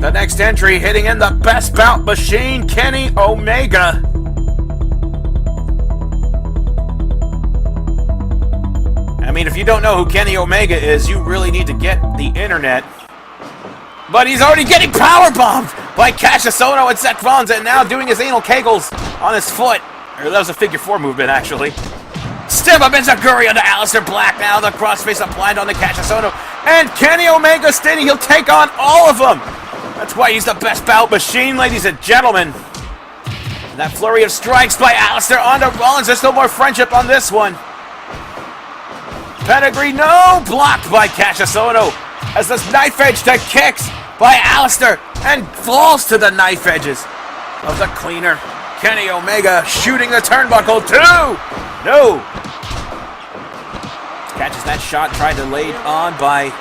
The next entry hitting in the best bout machine, Kenny Omega. I mean, if you don't know who Kenny Omega is, you really need to get the internet. But he's already getting powerbombed by Kassius Ohno and Seth Rollins, and now doing his anal kegels on his foot. Or that was a figure 4 movement, actually. Step up Enziguri onto Aleister Black. Now the crossface applied onto Kassius Ohno. And Kenny Omega stating he'll take on all of them. That's why he's the best bout machine, ladies and gentlemen. And that flurry of strikes by Aleister onto Rollins. There's still more friendship on this one. Pedigree, no! Blocked by Kassius Ohno as this knife edge to kicks by Aleister and falls to the knife edges of the cleaner. Kenny Omega shooting the turnbuckle, 2! No! Catches that shot, tried to lay it on by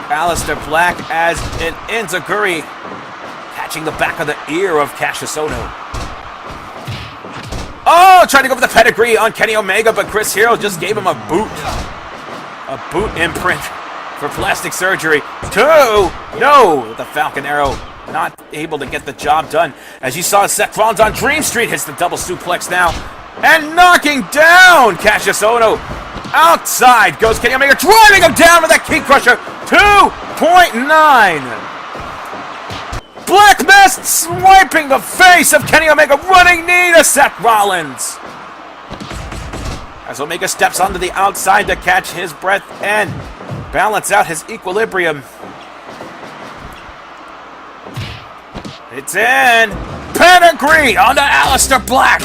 Aleister Black as an Enziguri catching the back of the ear of Kassius Ohno. Oh, trying to go for the pedigree on Kenny Omega, but Chris Hero just gave him a boot. A boot imprint for plastic surgery. 2! No! The Falcon Arrow not able to get the job done. As you saw, Seth Rollins on Dream Street hits the double suplex now. And knocking down Kassius Ohno. Outside goes Kenny Omega, driving him down with that King Crusher. 2.9. Black Mist swiping the face of Kenny Omega, running knee to Seth Rollins. As Omega steps onto the outside to catch his breath and balance out his equilibrium. It's in. Pedigree onto Aleister Black.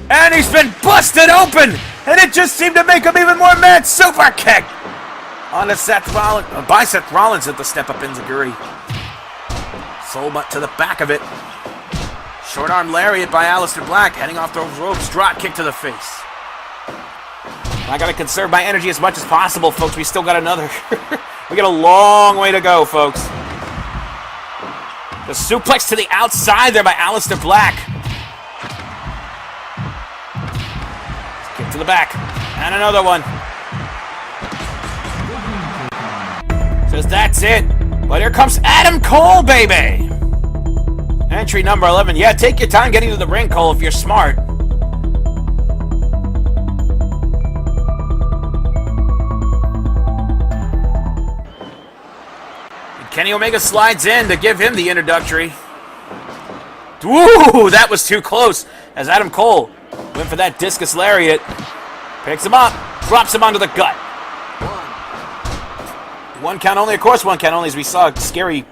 And he's been busted open. And it just seemed to make him even more mad. Super kick onto Seth Rollins. By Seth Rollins at the step up Enziguri. Soul butt to the back of it. Short arm lariat by Aleister Black. Heading off the ropes. Drop kick to the face. I gotta conserve my energy as much as possible, folks. We still got another. We got a long way to go, folks. The suplex to the outside there by Aleister Black. Kick to the back. And another one. Says that's it. But here comes Adam Cole, baby. Entry number 11. Yeah, take your time getting to the ring, Cole, if you're smart. Kenny Omega slides in to give him the introductory. Ooh, that was too close. As Adam Cole went for that discus lariat. Picks him up, drops him onto the gut. 1 count only, of course 1 count only, as we saw a scary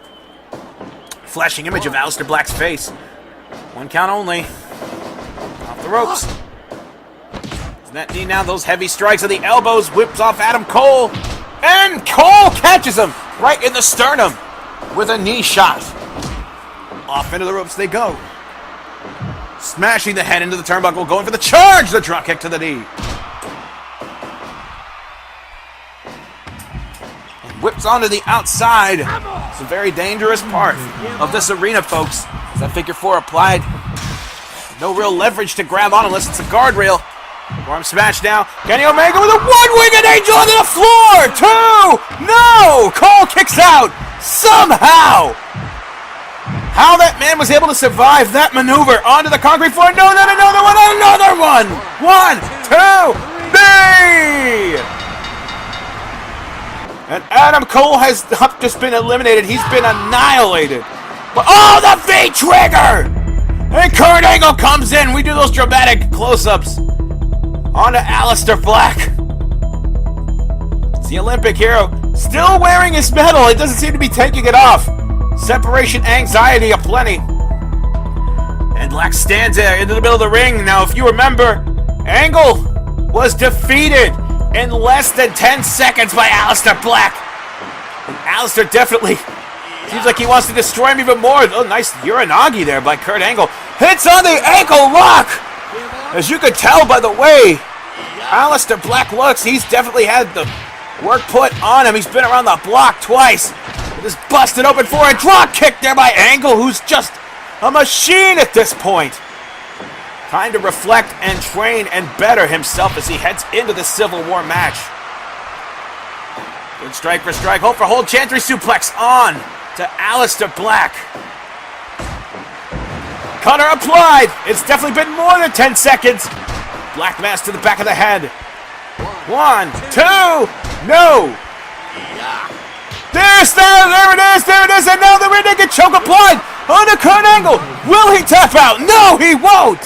flashing image of Aleister Black's face. 1 count only. Off the ropes. Isn't that neat now? Those heavy strikes of the elbows whips off Adam Cole. And Cole catches him right in the sternum with a knee shot. Off into the ropes they go. Smashing the head into the turnbuckle, going for the charge, the drop kick to the knee. And whips onto the outside. It's a very dangerous part of this arena, folks. As that figure 4 applied. No real leverage to grab on unless it's a guardrail. Arm smash now. Kenny Omega with a one-winged angel onto the floor. 2! No! Cole kicks out. Somehow. How that man was able to survive that maneuver onto the concrete floor. No, not another one. Another one. 1, 2, 3. And Adam Cole has not just been eliminated. He's been annihilated. But, oh, the V-trigger. And Kurt Angle comes in. We do those dramatic close-ups onto Aleister Black. It's the Olympic hero still wearing his medal. It doesn't seem to be taking it off. Separation anxiety aplenty. And Black stands there into the middle of the ring. Now, if you remember, Angle was defeated in less than 10 seconds by Aleister Black. And Aleister definitely seems like he wants to destroy him even more. Oh, nice Uranagi there by Kurt Angle. Hits on the ankle lock. As you could tell by the way Aleister Black looks, he's definitely had the work put on him. He's been around the block twice. This busted open for a drop kick there by Angle, who's just a machine at this point. Time to reflect and train and better himself as he heads into the Civil War match. Good strike for strike. Hold for hold. Chantry suplex on to Aleister Black. Cutter applied. It's definitely been more than 10 seconds. Black Mass to the back of the head. 1, 2, no. There it is, and now the rear naked choke applied on the current angle. Will he tap out? No, he won't.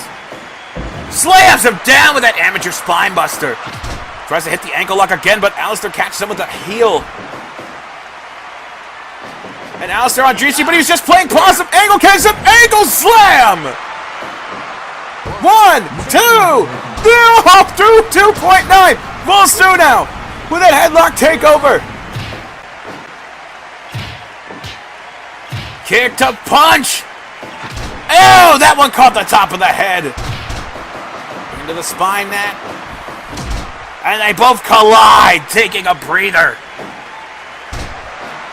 Slams him down with that amateur spine buster. Tries to hit the ankle lock again, but Aleister catches him with the heel. And Aleister on Dreesy, but he's just playing possum. Angle catches him. Ankle slam. 1, 2, through 2.9. Falls through now with that headlock takeover. Kick to punch. Oh, that one caught the top of the head. Into the spine net. And they both collide, taking a breather.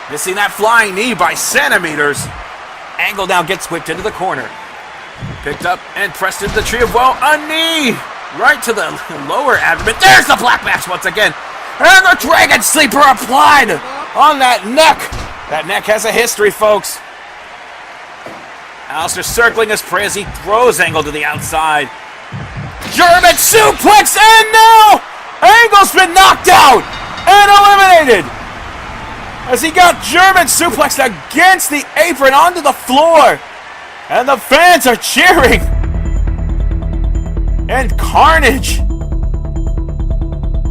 Missing that flying knee by centimeters. Angle now gets whipped into the corner. Picked up and pressed into the tree of woe. A knee right to the lower abdomen. There's the Black Mass once again. And the Dragon Sleeper applied on that neck. That neck has a history, folks. Aleister circling his prey as he throws Angle to the outside. German suplex, and now Angle's been knocked out and eliminated as he got German suplexed against the apron onto the floor. And the fans are cheering. And carnage.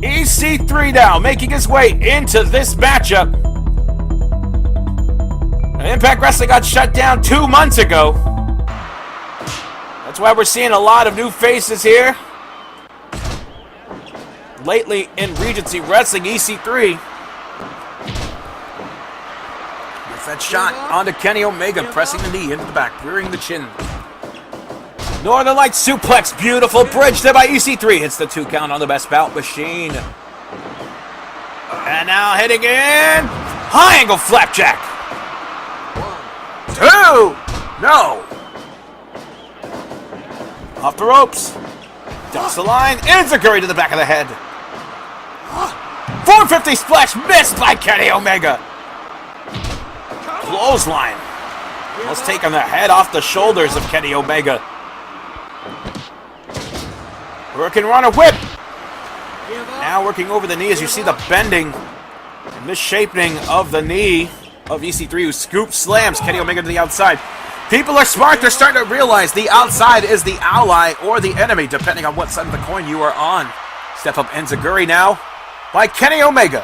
EC3 now making his way into this matchup. Impact Wrestling got shut down 2 months ago. That's why we're seeing a lot of new faces here. Lately in Regency Wrestling, EC3. Gets that shot onto Kenny Omega, pressing the knee into the back, rearing the chin. Northern Light suplex, beautiful bridge there by EC3. Hits the 2 count on the Best Bout Machine. And now hitting in. High angle flapjack. 2! No! Off the ropes. Dumps the line. Enziguri to the back of the head. 450 splash missed by Kenny Omega. Clothesline. Almost taking the head off the shoulders of Kenny Omega. Hurricanrana whip. Now working over the knee as you see the bending and misshaping of the knee of EC3, who scoop slams Kenny Omega to the outside. People are smart. They're starting to realize the outside is the ally or the enemy, depending on what side of the coin you are on. Step up Enziguri now by Kenny Omega.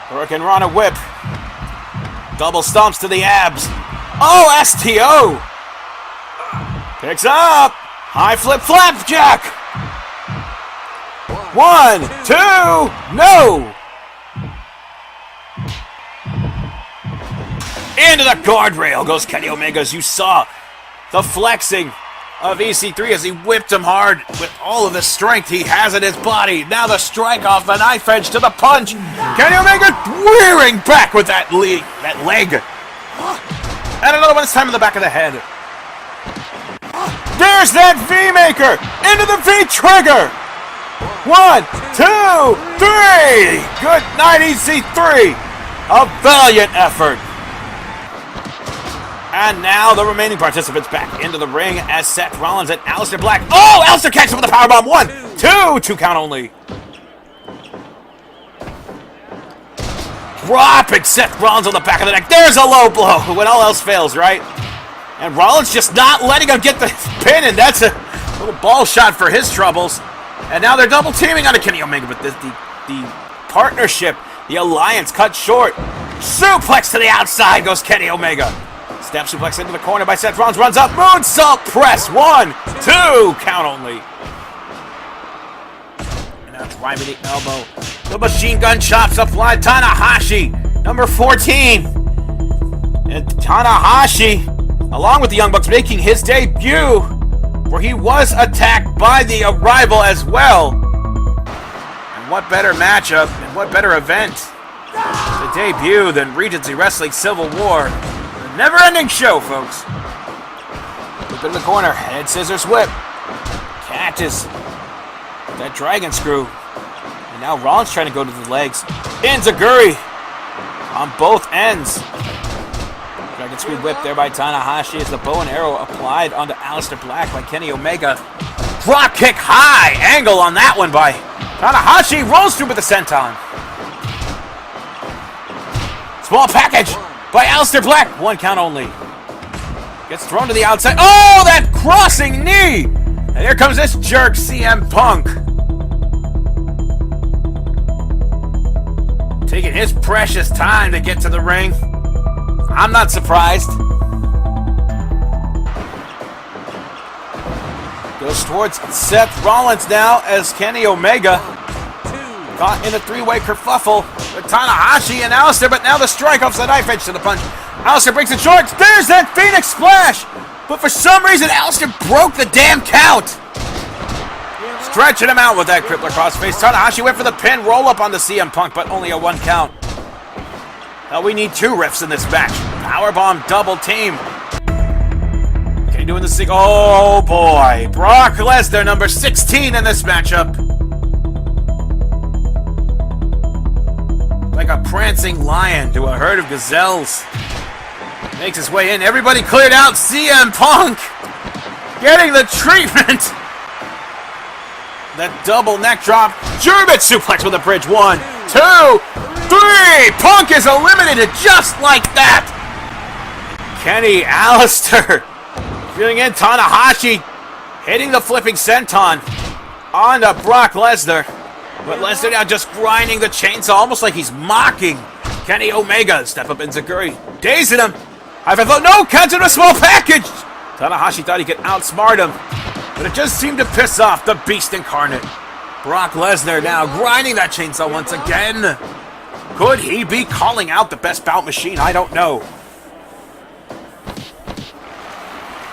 Hurricanrana whip. Double stomps to the abs. Oh, STO. Picks up. High flip flapjack. 1, 2, no. Into the guardrail goes Kenny Omega, as you saw the flexing of EC3 as he whipped him hard with all of the strength he has in his body. Now the strike off the knife edge to the punch. Kenny Omega rearing back with that leg. And another one, this time in the back of the head. There's that V-Maker into the V-Trigger. 1, 2, 3. Good night, EC3. A valiant effort. And now the remaining participants back into the ring as Seth Rollins and Aleister Black. Oh, Aleister catches him with a powerbomb. 1, 2, 2 count only. Dropping Seth Rollins on the back of the neck. There's a low blow when all else fails, right? And Rollins just not letting him get the pin, and that's a little ball shot for his troubles. And now they're double teaming on a Kenny Omega, but the partnership, the alliance cut short. Suplex to the outside goes Kenny Omega. Step suplex into the corner by Seth Rollins. Runs up. Moonsault press. 1, 2. Count only. And now driving the elbow. The machine gun chops applied. Tanahashi, number 14. And Tanahashi, along with the Young Bucks, making his debut, where he was attacked by the Arrival as well. And what better matchup and what better event to debut than Regency Wrestling Civil War. Never-ending show, folks. Whip in the corner. Head scissors whip. Catches that dragon screw. And now Rollins trying to go to the legs. Enziguri on both ends. Dragon Screw whip there by Tanahashi as the bow and arrow applied onto Aleister Black by Kenny Omega. Drop kick high angle on that one by Tanahashi. Rolls through with the senton. Small package by Aleister Black. 1 count only. Gets thrown to the outside. Oh, that crossing knee! And here comes this jerk, CM Punk. Taking his precious time to get to the ring. I'm not surprised. Goes towards Seth Rollins now as Kenny Omega caught in a three-way kerfuffle with Tanahashi and Aleister, but now the strike off the knife edge to the punch. Aleister breaks it short. There's that Phoenix Splash! But for some reason, Aleister broke the damn count. Stretching him out with that crippler crossface. Tanahashi went for the pin roll-up on the CM Punk, but only a 1 count. Hell, we need 2 refs in this match. Powerbomb double team. Okay, doing the sick. Oh boy. Brock Lesnar, number 16 in this matchup. Like a prancing lion to a herd of gazelles. Makes his way in. Everybody cleared out. CM Punk getting the treatment. That double neck drop. German suplex with a bridge. 1, 2, 3. Punk is eliminated just like that. Kenny Aleister feeling in. Tanahashi hitting the flipping senton onto Brock Lesnar. But Lesnar now just grinding the chainsaw, almost like he's mocking Kenny Omega. Step up Enziguri, dazing him. I've thought, no, counts in a small package. Tanahashi thought he could outsmart him, but it just seemed to piss off the beast incarnate. Brock Lesnar now grinding that chainsaw once again. Could he be calling out the best bout machine? I don't know.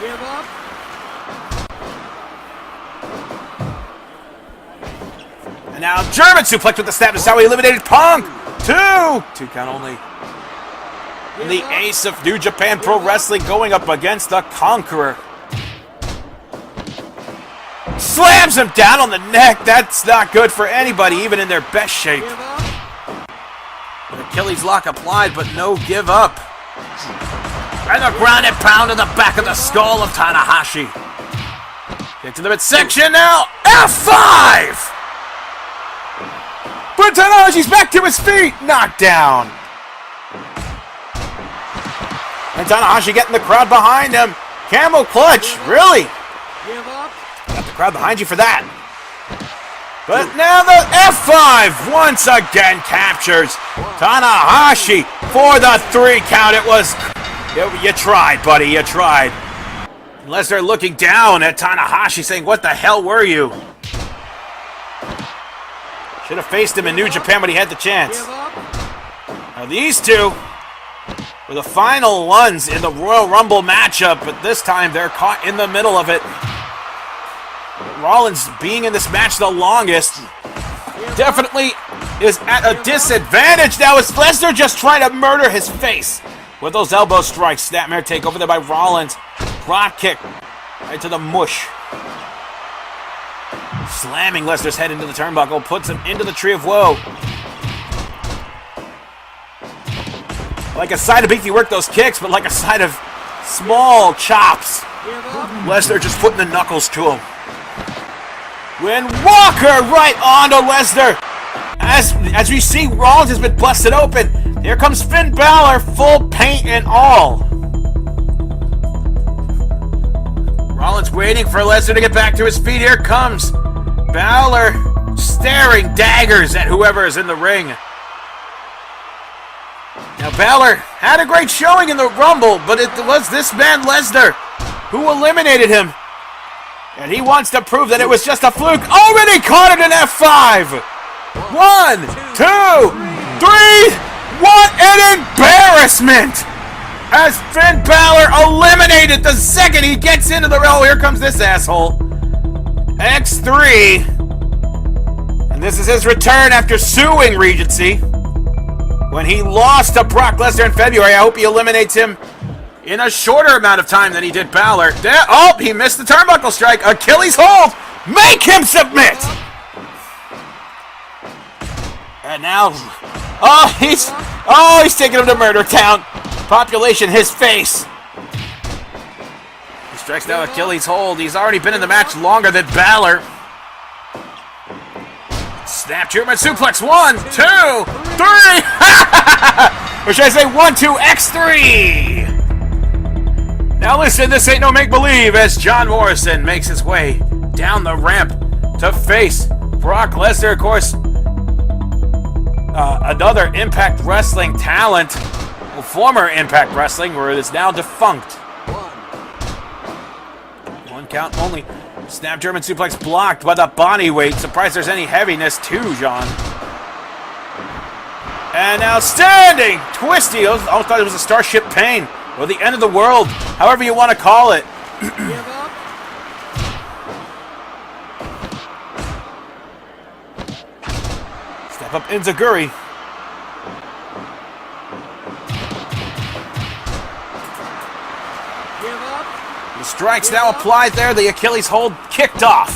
Give up. And now German suplex with the snap. That's how he eliminated Punk. 2 count only. And the ace of New Japan Pro Wrestling going up against the Conqueror. Slams him down on the neck. That's not good for anybody, even in their best shape. Achilles lock applied, but no give up. And a ground and pound to the back of the skull of Tanahashi. Kick to the midsection now. F5! But Tanahashi's back to his feet. Knocked down. And Tanahashi getting the crowd behind him. Camel clutch, really? Give up. Got the crowd behind you for that. But now the F5 once again captures Tanahashi for the 3 count. It was, you tried, buddy, you tried. Unless they're looking down at Tanahashi saying, what the hell were you? Should have faced him in New Japan when he had the chance. Now these two were the final ones in the Royal Rumble matchup, but this time they're caught in the middle of it. Rollins being in this match the longest definitely is at a disadvantage now as Lesnar just trying to murder his face with those elbow strikes. Snapmare take over there by Rollins. Drop kick right to the mush. Slamming Lesnar's head into the turnbuckle, puts him into the Tree of Woe. Like a side of beef, he worked those kicks, but like a side of small chops. Lesnar just putting the knuckles to him. When Walker right onto Lesnar. As we see, Rollins has been busted open. Here comes Finn Balor, full paint and all. Rollins waiting for Lesnar to get back to his feet. Here comes Balor, staring daggers at whoever is in the ring. Now Balor had a great showing in the Rumble, but it was this man Lesnar who eliminated him. And he wants to prove that it was just a fluke. Already caught it in F5! 1, 2, 3! What an embarrassment! As Finn Balor eliminated the second he gets into the... Oh, here comes this asshole. X3. And this is his return after suing Regency. When he lost to Brock Lesnar in February, I hope he eliminates him in a shorter amount of time than he did Balor. Oh, he missed the turnbuckle strike. Achilles hold. Make him submit. And now, He's taking him to Murder Town. Population, his face. He strikes down Achilles' hold. He's already been in the match longer than Balor. Snap German suplex. 1, 2, 3. Or should I say 1, 2, X3? Now listen, this ain't no make-believe as John Morrison makes his way down the ramp to face Brock Lesnar, of course. Another Impact Wrestling talent, well, former Impact Wrestling, where it is now defunct. 1 count only. Snap German suplex blocked by the body weight. Surprised there's any heaviness too, John. And now standing twisty. I thought it was a Starship Pain or the end of the world, however you want to call it. Give up. Step up Enziguri. Give up. The strikes now applied there. The Achilles hold kicked off.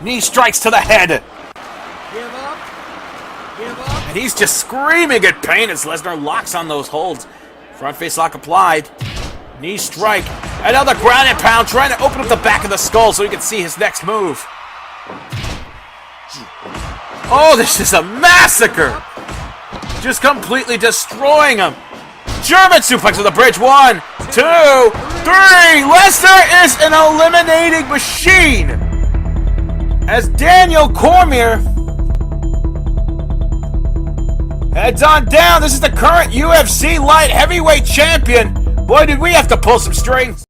Knee strikes to the head. Give up. Give up. And he's just screaming at pain as Lesnar locks on those holds. Front face lock applied. Knee strike. Another ground and pound, trying to open up the back of the skull so he can see his next move. Oh, this is a massacre. Just completely destroying him. German suplex to the bridge. 1, 2, 3. Lesnar is an eliminating machine. As Daniel Cormier heads on down. This is the current UFC light heavyweight champion. Boy, did we have to pull some strings.